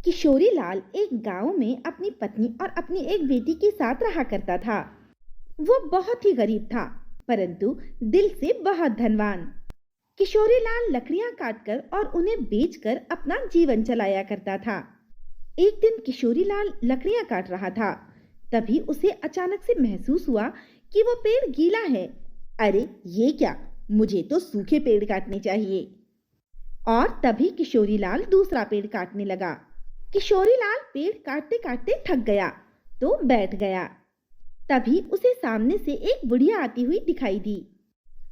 किशोरी लाल एक गांव में अपनी पत्नी और अपनी एक बेटी के साथ रहा करता था। वो बहुत ही गरीब था, परंतु दिल से बहुत धनवान। किशोरी लाल लकड़ियां काटकर और उन्हें बेचकर अपना जीवन चलाया करता था। एक दिन किशोरी लाल लकड़ियां काट रहा था, तभी उसे अचानक से महसूस हुआ कि वो पेड़ गीला है। अरे ये क्या, मुझे तो सूखे पेड़ काटने चाहिए। और तभी किशोरी लाल दूसरा पेड़ काटने लगा। किशोरी लाल पेड़ काटते काटते थक गया तो बैठ गया। तभी उसे सामने से एक बुढ़िया आती हुई दिखाई दी।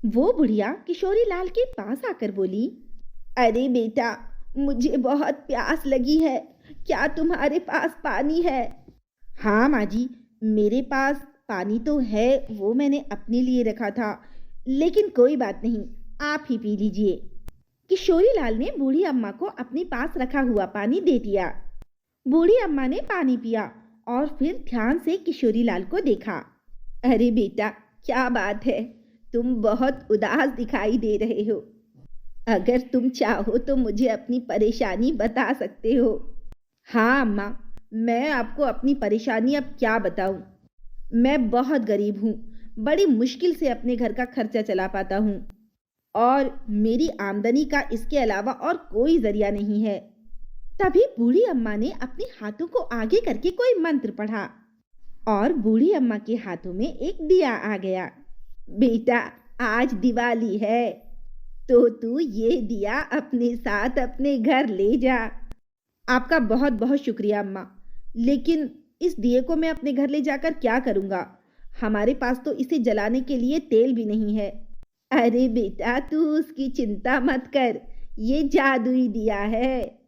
वो बुढ़िया किशोरी लाल के पास आकर बोली, अरे बेटा, मुझे बहुत प्यास लगी है, क्या तुम्हारे पास पानी है? हाँ माँ जी, मेरे पास पानी तो है, वो मैंने अपने लिए रखा था, लेकिन कोई बात नहीं, आप ही पी लीजिए। किशोरी लाल ने बूढ़ी अम्मा को अपने पास रखा हुआ पानी दे दिया। बूढ़ी अम्मा ने पानी पिया और फिर ध्यान से किशोरी लाल को देखा। अरे बेटा, क्या बात है, तुम बहुत उदास दिखाई दे रहे हो। अगर तुम चाहो तो मुझे अपनी परेशानी बता सकते हो। हाँ अम्मा, मैं आपको अपनी परेशानी अब क्या बताऊं। मैं बहुत गरीब हूँ, बड़ी मुश्किल से अपने घर का खर्चा चला पाता हूँ और मेरी आमदनी का इसके अलावा और कोई जरिया नहीं है। तभी बूढ़ी अम्मा ने अपने हाथों को आगे करके कोई मंत्र पढ़ा और बूढ़ी अम्मा के हाथों में एक दिया आ गया। बेटा, आज दिवाली है, तो तू ये दिया अपने साथ अपने घर ले जा। आपका बहुत बहुत शुक्रिया अम्मा, लेकिन इस दिए को मैं अपने घर ले जाकर क्या करूँगा? हमारे पास तो इसे जलाने के लिए तेल भी नहीं है। अरे बेटा, तू उसकी चिंता मत कर, ये जादुई दिया है।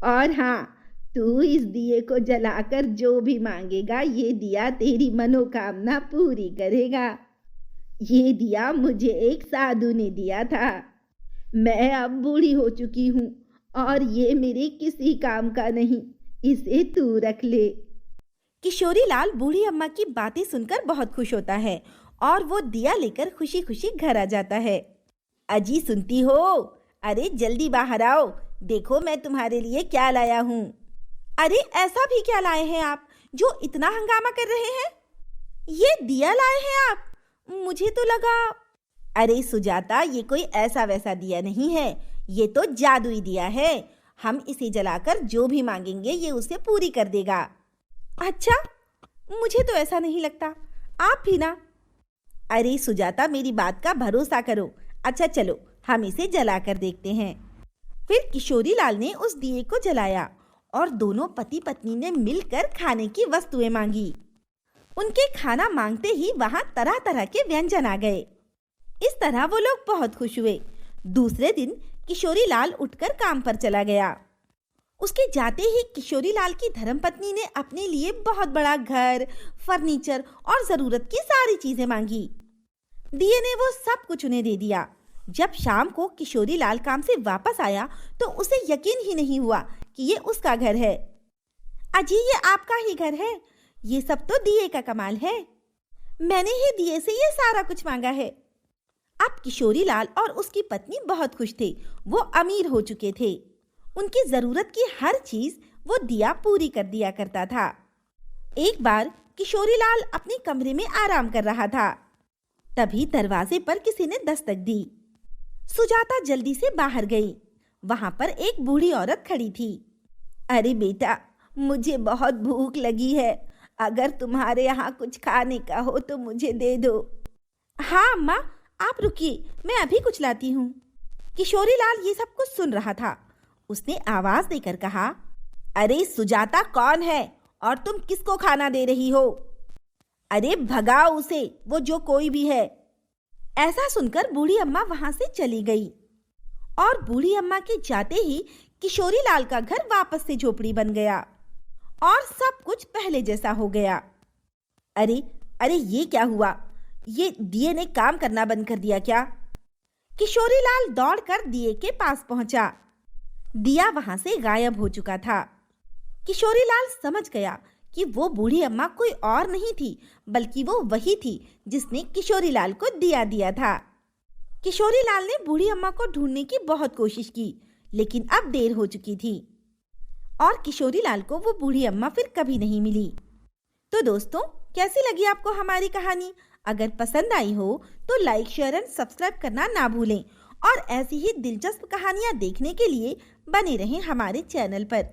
और हाँ, तू इस दिए को जलाकर जो भी मांगेगा, ये दिया तेरी मनोकामना पूरी करेगा। ये दिया मुझे एक साधु ने दिया था। मैं अब बूढ़ी हो चुकी हूँ और ये मेरे किसी काम का नहीं, इसे तू रख ले। किशोरी लाल बूढ़ी अम्मा की बातें सुनकर बहुत खुश होता है और वो दिया लेकर खुशी खुशी घर आ जाता है। अजी सुनती हो? अरे जल्दी बाहर आओ, देखो मैं तुम्हारे लिए क्या लाया हूँ। अरे ऐसा भी क्या लाए हैं आप जो इतना हंगामा कर रहे हैं? ये दिया लाए हैं आप? मुझे तो लगा। अरे सुजाता, ये कोई ऐसा वैसा दिया नहीं है, ये तो जादुई दिया है। हम इसे जलाकर जो भी मांगेंगे ये उसे पूरी कर देगा। अच्छा, मुझे तो ऐसा नहीं लगता, आप भी ना। अरे सुजाता, मेरी बात का भरोसा करो। अच्छा चलो, हम इसे जलाकर देखते हैं। फिर किशोरी लाल ने उस दिए को जलाया और दोनों पति पत्नी ने मिलकर खाने की वस्तुएं मांगी। उनके खाना मांगते ही वहां तरह तरह के व्यंजन आ गए। इस तरह वो लोग बहुत खुश हुए। दूसरे दिन किशोरी लाल उठकर काम पर चला गया। उसके जाते ही किशोरी लाल की धर्मपत्नी ने अपने लिए बहुत बड़ा घर, फर्नीचर और जरूरत की सारी चीजें मांगी। दिए ने वो सब कुछ उन्हें दे दिया। जब शाम को किशोरी लाल काम से वापस आया तो उसे यकीन ही नहीं हुआ कि ये उसका घर है। अजी, ये आपका ही घर है? ये सब तो दिए का कमाल है, मैंने ही दिए से ये सारा कुछ मांगा है। अब किशोरी लाल और उसकी पत्नी बहुत खुश थे। वो अमीर हो चुके थे। उनकी जरूरत की हर चीज वो दिया पूरी कर दिया करता था। एक बार किशोरी लाल अपने कमरे में आराम कर रहा था, तभी दरवाजे पर किसी ने दस्तक दी। सुजाता जल्दी से बाहर गई। वहां पर एक बूढ़ी औरत खड़ी थी। अरे बेटा, मुझे बहुत भूख लगी है, अगर तुम्हारे यहाँ कुछ खाने का हो तो मुझे दे दो। हाँ अम्मा, आप रुकिए, मैं अभी कुछ लाती हूँ। किशोरी लाल ये सब कुछ सुन रहा था। उसने आवाज देकर कहा, अरे सुजाता, कौन है और तुम किसको खाना दे रही हो? अरे भगाओ उसे, वो जो कोई भी है। ऐसा सुनकर बूढ़ी अम्मा वहां से चली गई और बूढ़ी अम्मा के जाते ही किशोरी लाल का घर वापस से झोपड़ी बन गया और सब कुछ पहले जैसा हो गया। अरे अरे, ये क्या हुआ? ये दिए ने काम करना बंद कर दिया क्या? किशोरी लाल दौड़कर दिए के पास पहुंचा। दिया वहां से गायब हो चुका था। किशोरी लाल समझ गया कि वो बूढ़ी अम्मा कोई और नहीं थी, बल्कि वो वही थी जिसने किशोरी लाल को दिया दिया था। किशोरी लाल ने बूढ़ी अम्मा को ढूंढने की बहुत कोशिश की, लेकिन अब देर हो चुकी थी और किशोरी लाल को वो बूढ़ी अम्मा फिर कभी नहीं मिली। तो दोस्तों, कैसी लगी आपको हमारी कहानी? अगर पसंद आई हो तो लाइक, शेयर एंड सब्सक्राइब करना ना भूलें और ऐसी ही दिलचस्प कहानियाँ देखने के लिए बने रहें हमारे चैनल पर।